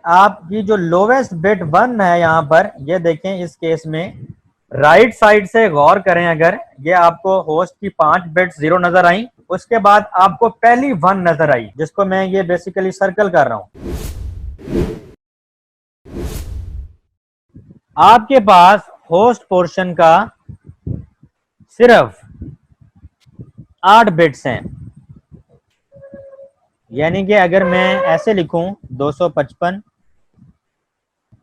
आपकी जो lowest bit 1 है यहाँ पर, ये देखें इस केस में राइट साइड से गौर करें, अगर ये आपको होस्ट की 5 बिट्स 0 नजर आई, उसके बाद आपको पहली 1 नजर आई, जिसको मैं ये बेसिकली सर्कल कर रहा हूं। आपके पास होस्ट पोर्शन का सिर्फ 8 बिट्स हैं, यानी कि अगर मैं ऐसे लिखूं 255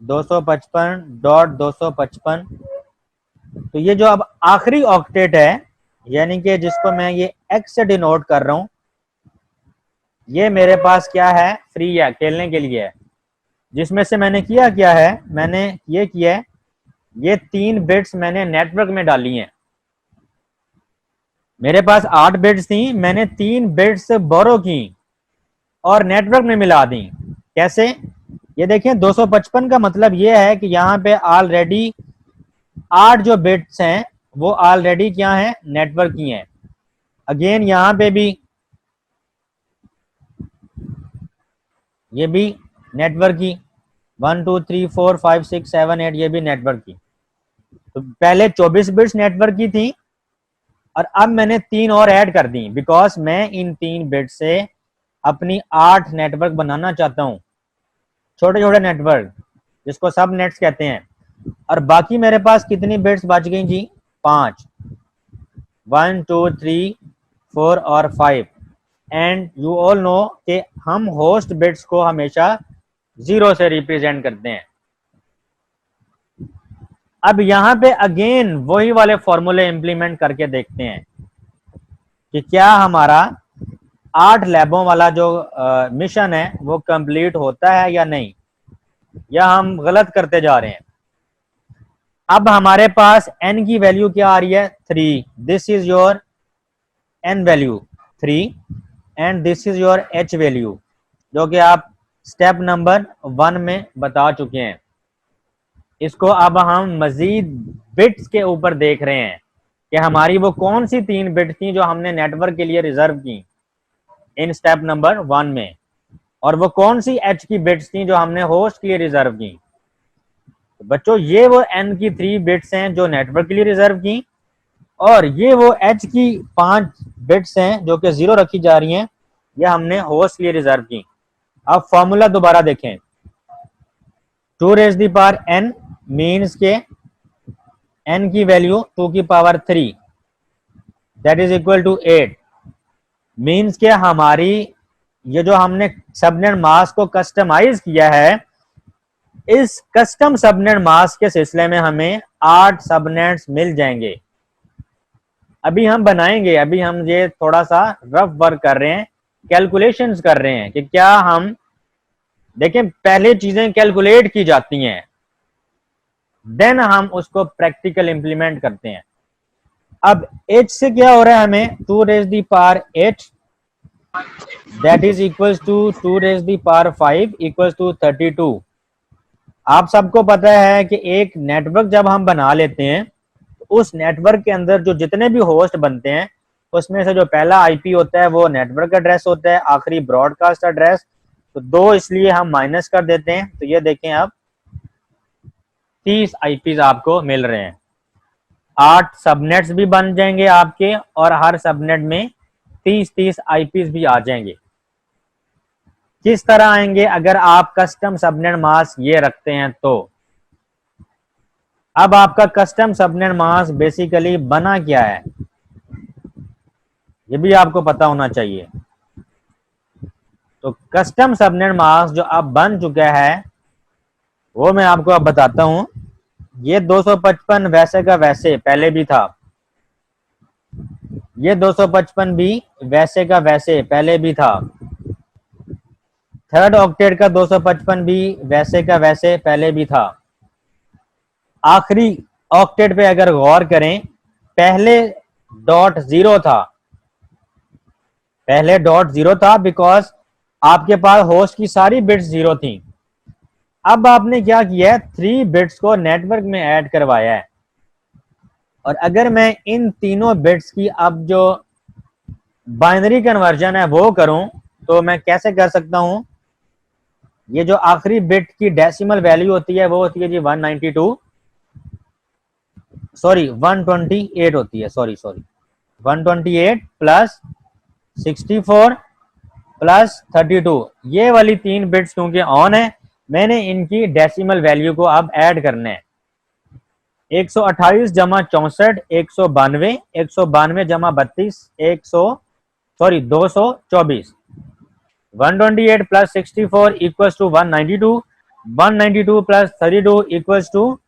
255.255, तो ये जो अब आखिरी ऑक्टेट है, यानी कि जिसको मैं ये एक्स से डिनोट कर रहा हूं, ये मेरे पास क्या है, फ्री है, खेलने के लिए है। जिसमें से मैंने क्या है, मैंने ये किया है, ये 3 बिट्स मैंने नेटवर्क में डाली हैं। मेरे पास 8 बिट्स थी, मैंने 3 बिट्स बोरो की और नेटवर्क में मिला दी। कैसे? ये देखें 255 का मतलब ये है कि यहाँ पे ऑलरेडी 8 जो बिट्स हैं वो ऑलरेडी क्या है, नेटवर्क की हैं। अगेन यहाँ पे भी ये भी नेटवर्क की, 1 2 3 4 5 6 7 8, ये भी नेटवर्क की। तो पहले 24 बिट्स नेटवर्क की थी और अब मैंने 3 और ऐड कर दी, बिकॉज मैं इन 3 बिट से अपनी 8 नेटवर्क बनाना चाहता हूं, छोटे छोटे नेटवर्क, जिसको सब नेट्स कहते हैं। और बाकी मेरे पास कितनी बिट्स बच गई जी? 5, 1 2 3 4 और 5। एंड यू ऑल नो कि हम होस्ट बिट्स को हमेशा 0 से रिप्रेजेंट करते हैं। अब यहां पे अगेन वही वाले फॉर्मूले इंप्लीमेंट करके देखते हैं कि क्या हमारा 8 लैबों वाला जो मिशन है वो कंप्लीट होता है या नहीं, या हम गलत करते जा रहे हैं। अब हमारे पास n की वैल्यू क्या आ रही है? 3। This is your n value 3 and this is your h value, जो कि आप स्टेप नंबर 1 में बता चुके हैं। इसको अब हम मजीद बिट्स के ऊपर देख रहे हैं कि हमारी वो कौन सी 3 बिट्स थी जो हमने नेटवर्क के लिए रिजर्व की इन स्टेप नंबर 1 में, और वो कौन सी h की बिट्स थी जो हमने होस्ट के लिए रिजर्व की। तो बच्चों ये वो n की 3 बिट्स हैं जो नेटवर्क के लिए रिजर्व की, और ये वो h की 5 बिट्स हैं जो कि 0 रखी जा रही हैं, ये हमने होस्ट के लिए रिजर्व की। अब फॉर्मूला दोबारा देखें, 2 raise the power n means के n की वैल्यू 2 की power 3 that is equal to 8, means के हमारी ये जो हमने सबनेट मास्क को कस्टमाइज किया है, इस कस्टम सबनेट मास्क के सिलसिले में हमें 8 सबनेट्स मिल जाएंगे। अभी हम बनाएंगे, अभी हम ये थोड़ा सा रफ वर्क कर रहे हैं, कैलकुलेशंस कर रहे हैं कि क्या हम देखें, पहले चीजें कैलकुलेट की जाती हैं, देन हम उसको प्रैक्टिकल इंप्लीमेंट करते हैं। अब h से क्या हो रहा है हमें, 2 raise the power 8 that is equals to 2 raise the power 5 equals to 32। आप सबको पता है कि एक नेटवर्क जब हम बना लेते हैं तो उस नेटवर्क के अंदर जो जितने भी होस्ट बनते हैं उसमें से जो पहला आईपी होता है वो नेटवर्क एड्रेस होता है, आखिरी ब्रॉडकास्ट एड्रेस। तो 2 इसलिए हम माइनस कर देते हैं। तो ये देखें, अब 30 आईपीज आपको मिल रहे हैं, 8 सबनेट्स भी बन जाएंगे आपके, और हर सबनेट में 30 आईपीज भी आ जाएंगे। किस तरह आएंगे? अगर आप कस्टम सबनेट मास्क ये रखते हैं तो। अब आपका कस्टम सबनेट मास्क बेसिकली बना क्या है, ये भी आपको पता होना चाहिए। तो कस्टम सबनेट मास्क जो अब बन चुका है वो मैं आपको अब बताता हूं। ये 255 वैसे का वैसे पहले भी था, ये 255 भी वैसे का वैसे पहले भी था, थर्ड ऑक्टेट का 255 भी वैसे का वैसे पहले भी था। आखिरी ऑक्टेट पे अगर गौर करें, पहले .0 था, पहले .0 था बिकॉज आपके पास होस्ट की सारी बिट्स 0 थी। अब आपने क्या किया है, 3 बिट्स को नेटवर्क में ऐड करवाया है। और अगर मैं इन तीनों बिट्स की अब जो बाइनरी कन्वर्जन है वो करूं, तो मैं कैसे कर सकता हूं? ये जो आखिरी बिट की डेसिमल वैल्यू होती है वो होती है जी 192, सॉरी 128 होती है, सॉरी 128 प्लस 64 प्लस 32। ये वाली 3 बिट्स क्योंकि ऑन है, मैंने इनकी डेसिमल वैल्यू को अब ऐड करना है। 128 जमा 64 192, 192 जमा 32 224। 128 plus 64 equals to 192, 192 plus 32 equals to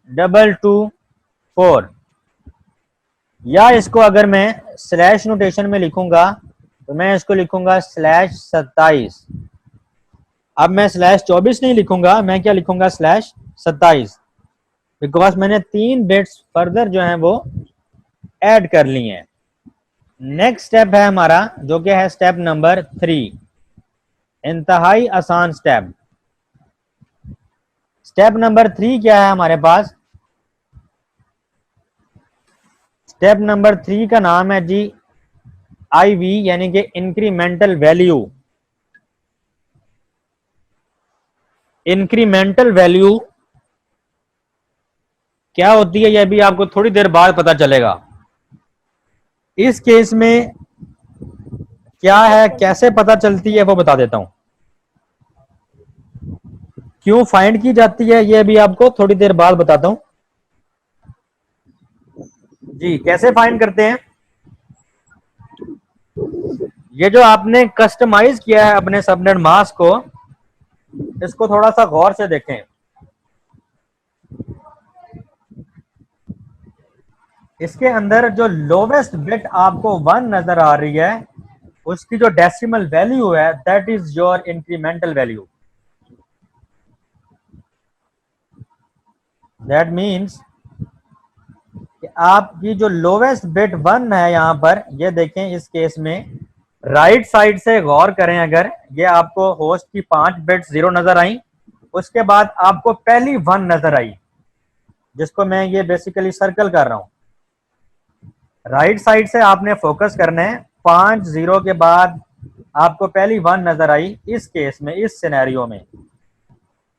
224। या इसको अगर मैं स्लैश नोटेशन में लिखूंगा तो मैं इसको लिखूंगा /27। अब मैं /24 नहीं लिखूंगा, मैं क्या लिखूंगा /27, बिकॉज मैंने 3 बिट्स फर्दर जो है वो ऐड कर ली हैं। नेक्स्ट स्टेप है हमारा जो कि है स्टेप नंबर 3, इंतहाई आसान स्टेप। स्टेप नंबर 3 क्या है हमारे पास? स्टेप नंबर 3 का नाम है जी IV, यानी कि इंक्रीमेंटल वैल्यू। इंक्रीमेंटल वैल्यू क्या होती है यह भी आपको थोड़ी देर बाद पता चलेगा। इस केस में क्या है, कैसे पता चलती है वो बता देता हूं। क्यों फाइंड की जाती है यह भी आपको थोड़ी देर बाद बताता हूं। जी कैसे फाइंड करते हैं? ये जो आपने कस्टमाइज किया है अपने सबनेट मास्क को, इसको थोड़ा सा गौर से देखें। इसके अंदर जो लोवेस्ट बिट आपको 1 नजर आ रही है, उसकी जो डेसिमल वैल्यू है that is your incremental value. That means कि आपकी जो लोवेस्ट बिट 1 है यहां पर, ये देखें इस केस में राइट साइड से गौर करें, अगर ये आपको होस्ट की 5 बिट्स 0 नजर आई, उसके बाद आपको पहली 1 नजर आई, जिसको मैं ये बेसिकली सर्कल कर रहा हूं। राइट साइड से आपने फोकस करना है, 5 0 के बाद आपको पहली 1 नजर आई इस केस में, इस सिनेरियो में,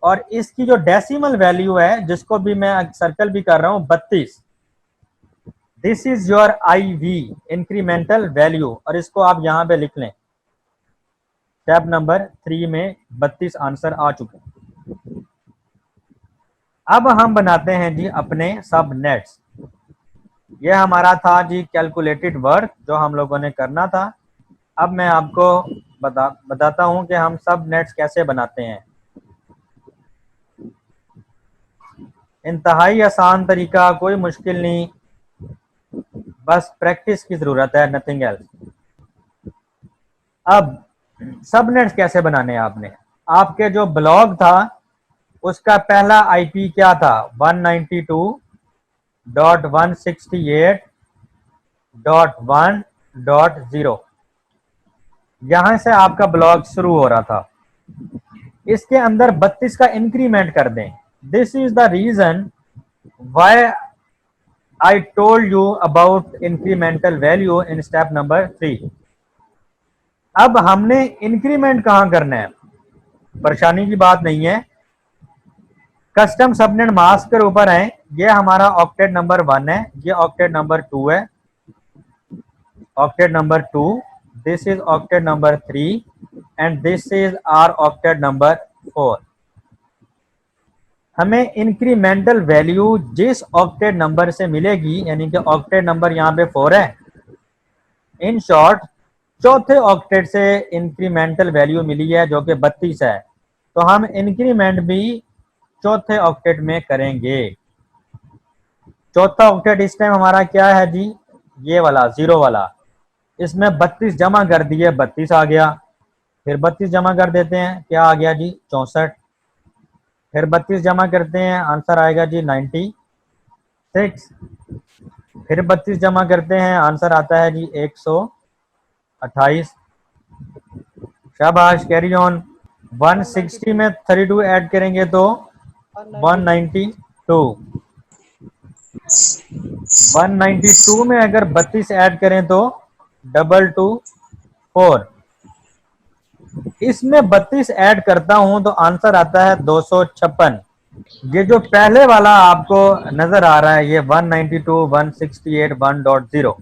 और इसकी जो डेसिमल वैल्यू है जिसको भी मैं सर्कल भी कर रहा हूं 32। This is your IV incremental value, और इसको आप यहां पे लिख लें। स्टेप नंबर 3 में 32 आंसर आ चुके हैं। अब हम बनाते हैं जी अपने सब नेट्स। ये हमारा था जी कैलकुलेटेड वर्क जो हम लोगों ने करना था। अब मैं आपको बताता हूं कि हम सब नेट्स कैसे बनाते हैं। इंतहाई आसान तरीका, कोई मुश्किल नहीं, बस प्रैक्टिस की जरूरत है, नथिंग एल्स। अब सब नेट्स कैसे बनाने हैं आपने? आपके जो ब्लॉग था उसका पहला IP क्या था? 192.168.1.0। यहां से आपका ब्लॉग शुरू हो रहा था। इसके अंदर 32 का इंक्रीमेंट कर दें। This is the reason why I told you about incremental value in step number 3। अब हमने इंक्रीमेंट कहां करना है, परेशानी की बात नहीं है। कस्टम सबनेट मास्क के ऊपर है, ये हमारा ऑक्टेट नंबर 1 है, ये ऑक्टेट नंबर 2 है, octet number 2, this is octet number 3 and this is our octet number 4। हमें इंक्रीमेंटल वैल्यू जिस ऑक्टेट नंबर से मिलेगी, यानी कि ऑक्टेट नंबर यहाँ पे 4 है, इन शॉर्ट चौथे ऑक्टेट से इंक्रीमेंटल वैल्यू मिली है जो कि 32 है, तो हम इंक्रीमेंट भी चौथे ऑक्टेट में करेंगे। चौथा ऑक्टेट इस टाइम हमारा क्या है जी? ये वाला 0 वाला। इसमें 32 जमा कर दिए, 32 आ गया। फिर 32 जमा कर देते हैं, क्या आ गया जी? 64। फिर 32 जमा करते हैं, आंसर आएगा जी 96। फिर 32 जमा करते हैं, आंसर आता है जी 128। शाबाश, कैरी ऑन। 160 में 32 ऐड करेंगे तो 192। 192 में अगर 32 ऐड करें तो 224। इसमें 32 ऐड करता हूं तो आंसर आता है 256। ये जो पहले वाला आपको नजर आ रहा है ये 192.168.1.0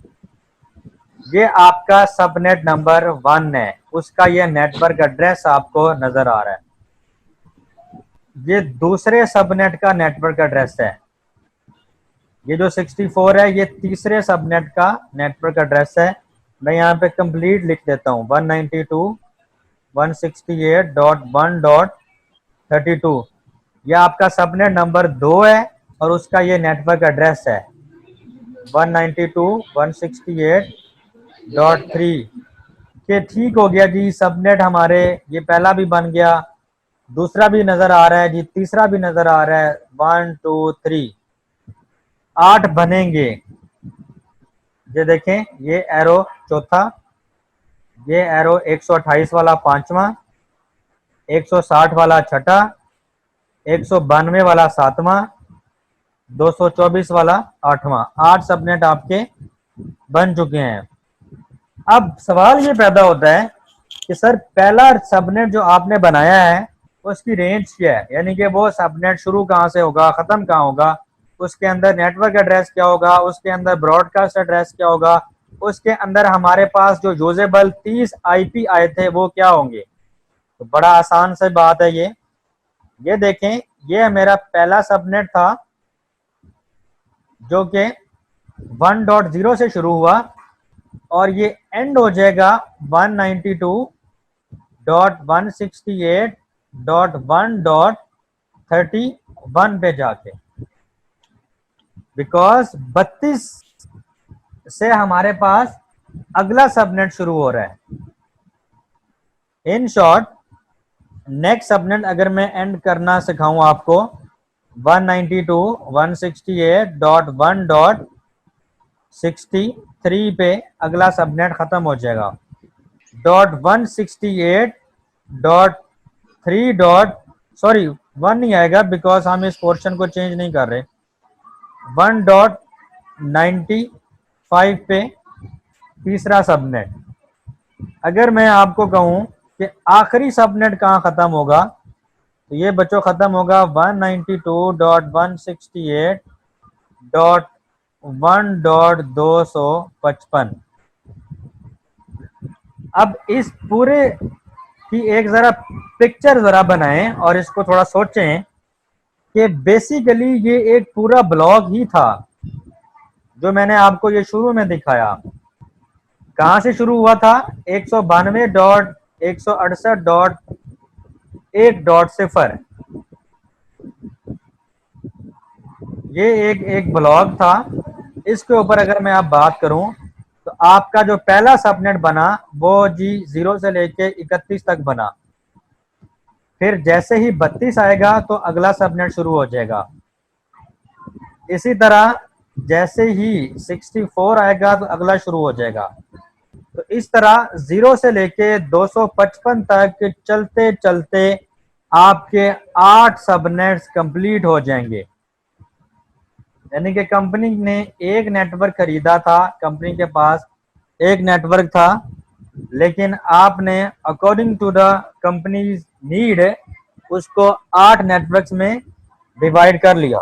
ये आपका सबनेट नंबर 1 है, उसका ये नेटवर्क एड्रेस आपको नजर आ रहा है। ये दूसरे सबनेट का नेटवर्क एड्रेस है। ये जो 64 है ये तीसरे सबनेट का नेटवर्क एड्रेस है। मैं यहाँ पे कंप्लीट लिख देता हूँ 192.168.1.32। यह आपका सबनेट नंबर 2 है और उसका ये नेटवर्क एड्रेस है 192.168.3 के। ठीक हो गया जी, सबनेट हमारे ये पहला भी बन गया, दूसरा भी नजर आ रहा है जी, तीसरा भी नजर आ रहा है। 1 2 3 8 बनेंगे। ये देखें, ये एरो चौथा, ये एरो 128 वाला पांचवा, 160 वाला छठा, 192 वाला सातवां, 224 वाला आठवां। 8 सबनेट आपके बन चुके हैं। अब सवाल ये पैदा होता है कि सर पहला सबनेट जो आपने बनाया है उसकी रेंज क्या है, यानी कि वो सबनेट शुरू कहाँ से होगा, खत्म कहाँ होगा, उसके अंदर नेटवर्क एड्रेस क्या होगा, उसके अंदर ब्रॉडकास्ट एड्रेस क्या होगा, उसके अंदर हमारे पास जो यूजेबल 30 आईपी आए थे वो क्या होंगे। तो बड़ा आसान सी बात है ये देखें, ये मेरा पहला सबनेट था जो कि 1.0 से शुरू हुआ और ये एंड हो जाएगा 192.168.1.31 पे जाके, बिकॉज 32 से हमारे पास अगला सबनेट शुरू हो रहा है। इन शॉर्ट नेक्स्ट सबनेट अगर मैं एंड करना सिखाऊं आपको 192.168.1.63 पे अगला सबनेट खत्म हो जाएगा। .168.3. वन नहीं आएगा बिकॉज हम इस पोर्शन को चेंज नहीं कर रहे। 1.95 पे तीसरा सबनेट। अगर मैं आपको कहूं कि आखिरी सबनेट कहां खत्म होगा तो ये बच्चों खत्म होगा 192.168.1.255। अब इस पूरे की एक जरा पिक्चर जरा बनाएं और इसको थोड़ा सोचें कि बेसिकली ये एक पूरा ब्लॉक ही था जो मैंने आपको ये शुरू में दिखाया। कहां से शुरू हुआ था, 192.168.1.0। ये एक ब्लॉक था। इसके ऊपर अगर मैं आप बात करूं तो आपका जो पहला सबनेट बना वो जी 0 से लेके 31 तक बना। फिर जैसे ही 32 आएगा तो अगला सबनेट शुरू हो जाएगा। इसी तरह जैसे ही 64 आएगा तो अगला शुरू हो जाएगा। तो इस तरह 0 से लेके 255 तक चलते चलते आपके 8 सबनेट्स कंप्लीट हो जाएंगे। यानी कि कंपनी ने एक नेटवर्क खरीदा था, कंपनी के पास एक नेटवर्क था, लेकिन आपने according to the companies need उसको 8 नेटवर्क्स में डिवाइड कर लिया।